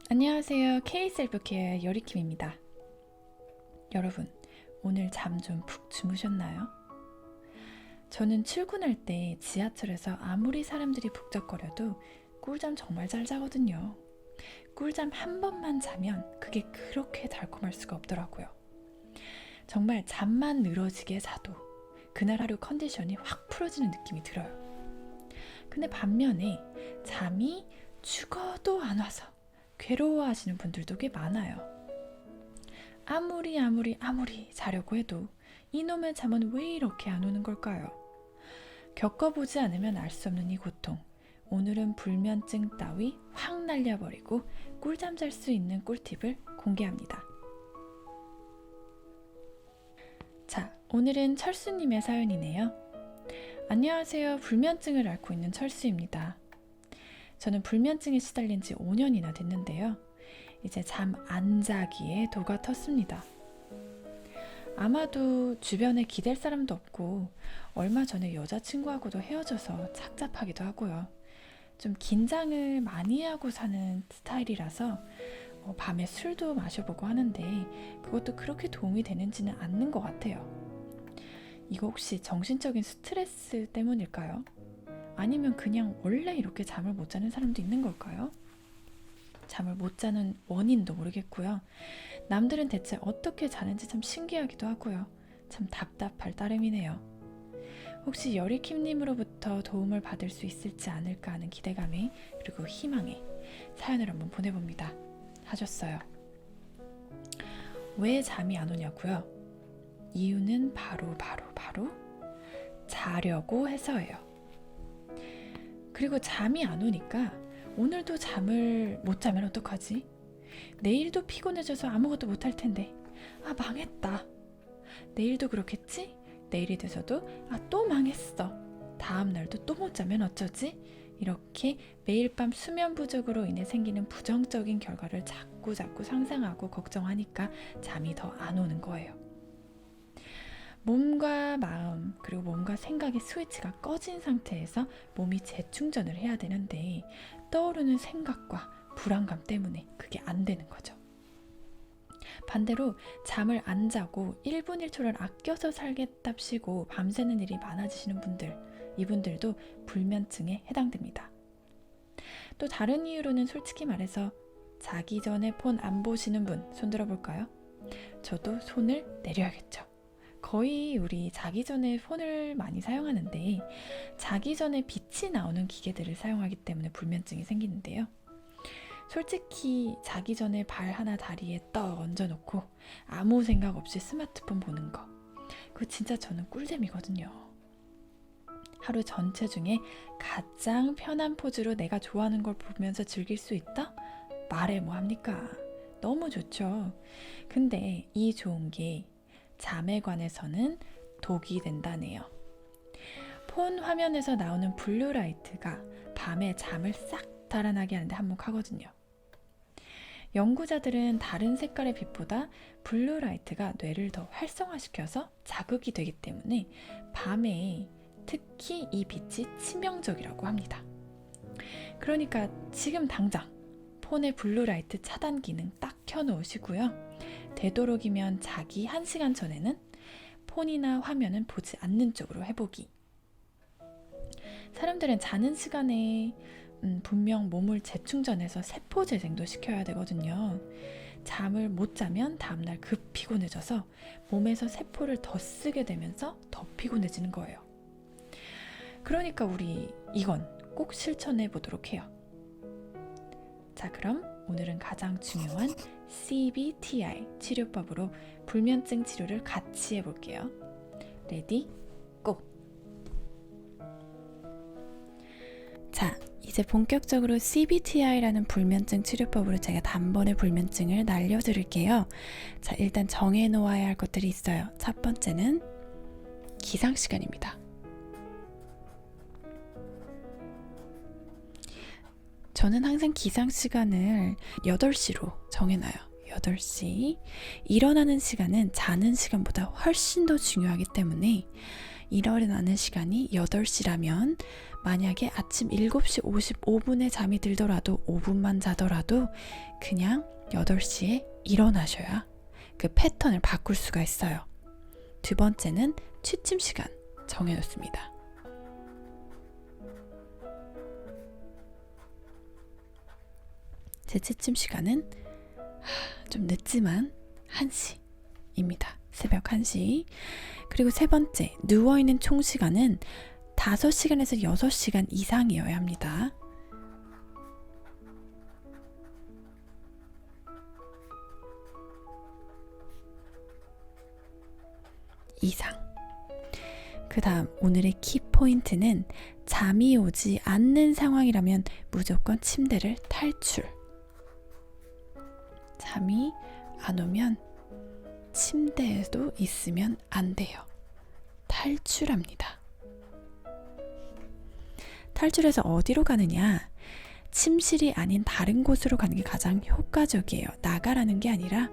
안녕하세요. K-셀프케어의 여리킴입니다. 여러분, 오늘 잠 좀 푹 주무셨나요? 저는 출근할 때 지하철에서 아무리 사람들이 북적거려도 꿀잠 정말 잘 자거든요. 꿀잠 한 번만 자면 그게 그렇게 달콤할 수가 없더라고요. 정말 잠만 늘어지게 자도 그날 하루 컨디션이 확 풀어지는 느낌이 들어요. 근데 반면에 잠이 죽어도 안 와서 괴로워하시는 분들도 꽤 많아요. 아무리 자려고 해도 이놈의 잠은 왜 이렇게 안 오는 걸까요? 겪어보지 않으면 알 수 없는 이 고통. 오늘은 불면증 따위 확 날려버리고 꿀잠 잘 수 있는 꿀팁을 공개합니다. 자, 오늘은 철수님의 사연이네요. 안녕하세요. 불면증을 앓고 있는 철수입니다. 저는 불면증에 시달린 지 5년이나 됐는데요. 이제 잠 안 자기에 도가 텄습니다. 아마도 주변에 기댈 사람도 없고 얼마 전에 여자친구하고도 헤어져서 착잡하기도 하고요. 좀 긴장을 많이 하고 사는 스타일이라서 밤에 술도 마셔보고 하는데 그것도 그렇게 도움이 되는지는 않는 것 같아요. 이거 혹시 정신적인 스트레스 때문일까요? 아니면 그냥 원래 이렇게 잠을 못 자는 사람도 있는 걸까요? 잠을 못 자는 원인도 모르겠고요. 남들은 대체 어떻게 자는지 참 신기하기도 하고요. 참 답답할 따름이네요. 혹시 여리킴님으로부터 도움을 받을 수 있을지 않을까 하는 기대감에 그리고 희망에 사연을 한번 보내봅니다. 하셨어요. 왜 잠이 안 오냐고요? 이유는 바로 자려고 해서예요. 그리고 잠이 안 오니까 오늘도 잠을 못 자면 어떡하지? 내일도 피곤해져서 아무것도 못할 텐데 망했다. 내일도 그렇겠지? 내일이 돼서도 또 망했어. 다음 날도 또 못 자면 어쩌지? 이렇게 매일 밤 수면 부족으로 인해 생기는 부정적인 결과를 자꾸 상상하고 걱정하니까 잠이 더 안 오는 거예요. 몸과 마음 그리고 몸과 생각의 스위치가 꺼진 상태에서 몸이 재충전을 해야 되는데 떠오르는 생각과 불안감 때문에 그게 안 되는 거죠. 반대로 잠을 안 자고 1분 1초를 아껴서 살겠답시고 밤새는 일이 많아지시는 분들, 이분들도 불면증에 해당됩니다. 또 다른 이유로는 솔직히 말해서 자기 전에 폰 안 보시는 분 손 들어볼까요? 저도 손을 내려야겠죠. 거의 우리 자기 전에 폰을 많이 사용하는데 자기 전에 빛이 나오는 기계들을 사용하기 때문에 불면증이 생기는데요. 솔직히 자기 전에 발 하나 다리에 떡 얹어놓고 아무 생각 없이 스마트폰 보는 거 그거 진짜 저는 꿀잼이거든요. 하루 전체 중에 가장 편한 포즈로 내가 좋아하는 걸 보면서 즐길 수 있다? 말해 뭐합니까? 너무 좋죠. 근데 이 좋은 게 잠에 관해서는 독이 된다네요. 폰 화면에서 나오는 블루라이트가 밤에 잠을 싹 달아나게 하는데 한몫하거든요. 연구자들은 다른 색깔의 빛보다 블루라이트가 뇌를 더 활성화시켜서 자극이 되기 때문에 밤에 특히 이 빛이 치명적이라고 합니다. 그러니까 지금 당장 폰의 블루라이트 차단 기능 딱 켜놓으시고요. 되도록이면 자기 1시간 전에는 폰이나 화면은 보지 않는 쪽으로 해보기. 사람들은 자는 시간에 분명 몸을 재충전해서 세포 재생도 시켜야 되거든요. 잠을 못 자면 다음날 급 피곤해져서 몸에서 세포를 더 쓰게 되면서 더 피곤해지는 거예요. 그러니까 우리 이건 꼭 실천해 보도록 해요. 자, 그럼 오늘은 가장 중요한 CBTI 치료법으로 불면증 치료를 같이 해볼게요. 레디, 고! 자, 이제 본격적으로 CBTI라는 불면증 치료법으로 제가 단번에 불면증을 날려드릴게요. 자, 일단 정해놓아야 할 것들이 있어요. 첫 번째는 기상시간입니다. 저는 항상 기상시간을 8시로 정해놔요. 8시. 일어나는 시간은 자는 시간보다 훨씬 더 중요하기 때문에 일어나는 시간이 8시라면 만약에 아침 7시 55분에 잠이 들더라도 5분만 자더라도 그냥 8시에 일어나셔야 그 패턴을 바꿀 수가 있어요. 두 번째는 취침 시간 정해놓습니다. 제 취침 시간은 좀 늦지만 1시입니다. 새벽 1시. 그리고 세 번째, 누워있는 총 시간은 5시간에서 6시간 이상이어야 합니다. 이상. 그 다음 오늘의 키포인트는 잠이 오지 않는 상황이라면 무조건 침대를 탈출. 잠이 안 오면 침대에도 있으면 안 돼요. 탈출합니다. 탈출해서 어디로 가느냐? 침실이 아닌 다른 곳으로 가는 게 가장 효과적이에요. 나가라는 게 아니라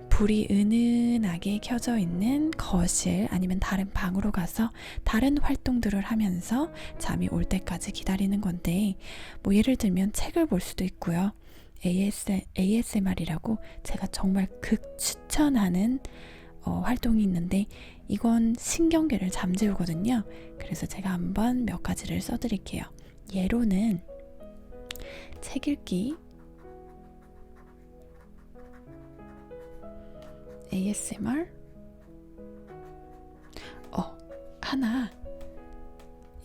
불이 은은하게 켜져 있는 거실 아니면 다른 방으로 가서 다른 활동들을 하면서 잠이 올 때까지 기다리는 건데, 뭐 예를 들면 책을 볼 수도 있고요. ASMR이라고 제가 정말 극추천하는 활동이 있는데 이건 신경계를 잠재우거든요. 그래서 제가 한번 몇 가지를 써드릴게요. 예로는 책 읽기, ASMR, 하나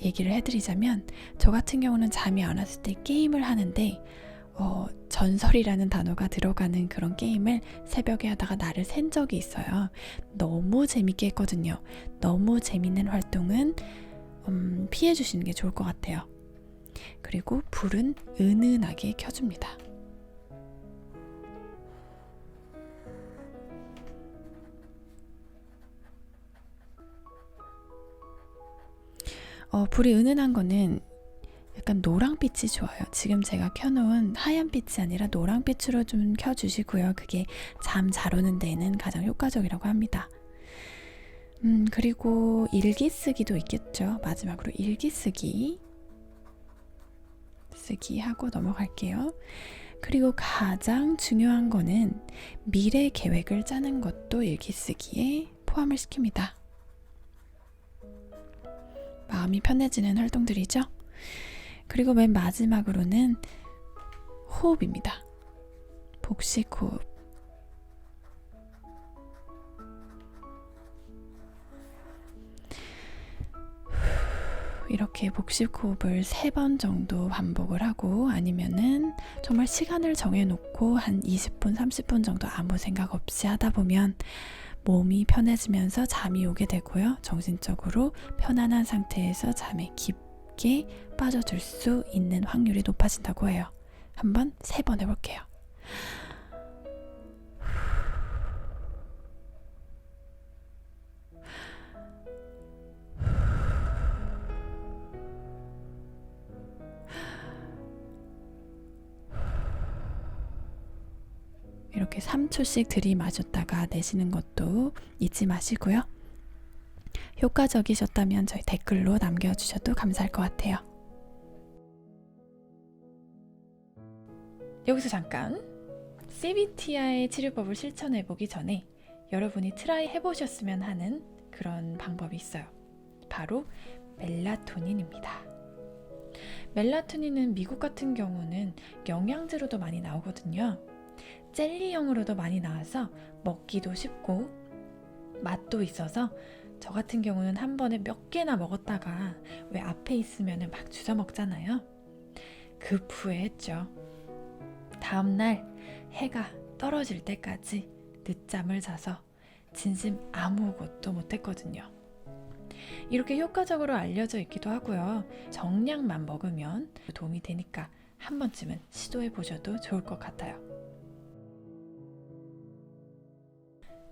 얘기를 해드리자면, 저 같은 경우는 잠이 안 왔을 때 게임을 하는데 전설이라는 단어가 들어가는 그런 게임을 새벽에 하다가 날을 샌 적이 있어요. 너무 재밌게 했거든요. 너무 재밌는 활동은 피해 주시는 게 좋을 것 같아요. 그리고 불은 은은하게 켜줍니다. 불이 은은한 거는 약간 노랑빛이 좋아요. 지금 제가 켜놓은 하얀빛이 아니라 노랑빛으로 좀 켜주시고요. 그게 잠 잘 오는 데에는 가장 효과적이라고 합니다. 그리고 일기 쓰기도 있겠죠. 마지막으로 일기 쓰기 하고 넘어갈게요. 그리고 가장 중요한 거는 미래 계획을 짜는 것도 일기 쓰기에 포함을 시킵니다. 마음이 편해지는 활동들이죠. 그리고 맨 마지막으로는 호흡입니다. 복식 호흡. 이렇게 복식 호흡을 3번 정도 반복을 하고, 아니면은 정말 시간을 정해놓고 한 20분, 30분 정도 아무 생각 없이 하다 보면 몸이 편해지면서 잠이 오게 되고요. 정신적으로 편안한 상태에서 잠에 깊게 빠져들 수 있는 확률이 높아진다고 해요. 한번 3번 해볼게요. 이렇게 3초씩 들이마셨다가 내쉬는 것도 잊지 마시고요. 효과적이셨다면 저희 댓글로 남겨주셔도 감사할 것 같아요. 여기서 잠깐, CBTI의 치료법을 실천해보기 전에 여러분이 트라이 해보셨으면 하는 그런 방법이 있어요. 바로 멜라토닌입니다. 멜라토닌은 미국 같은 경우는 영양제로도 많이 나오거든요. 젤리형으로도 많이 나와서 먹기도 쉽고 맛도 있어서 저 같은 경우는 한 번에 몇 개나 먹었다가 왜 앞에 있으면 막 주워 먹잖아요. 급후회했죠. 다음날 해가 떨어질 때까지 늦잠을 자서 진심 아무것도 못했거든요. 이렇게 효과적으로 알려져 있기도 하고요. 정량만 먹으면 도움이 되니까 한 번쯤은 시도해 보셔도 좋을 것 같아요.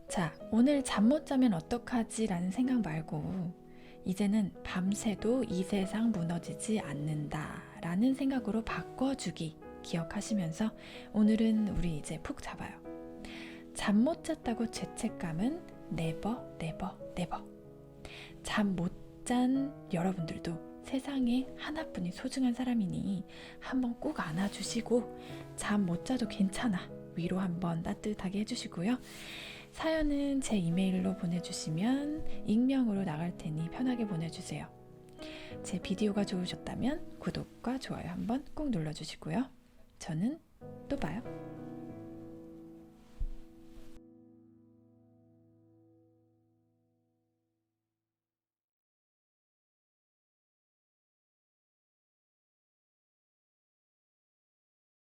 자, 오늘 잠 못 자면 어떡하지? 라는 생각 말고 이제는 밤새도 이 세상 무너지지 않는다 라는 생각으로 바꿔주기 기억하시면서 오늘은 우리 이제 푹 잡아요. 잠 못 잤다고 죄책감은 never, never, never. 잠 못 짠! 여러분들도 세상에 하나뿐인 소중한 사람이니 한번 꼭 안아주시고 잠 못 자도 괜찮아. 위로 한번 따뜻하게 해주시고요. 사연은 제 이메일로 보내주시면 익명으로 나갈 테니 편하게 보내주세요. 제 비디오가 좋으셨다면 구독과 좋아요 한번 꼭 눌러주시고요. 저는 또 봐요.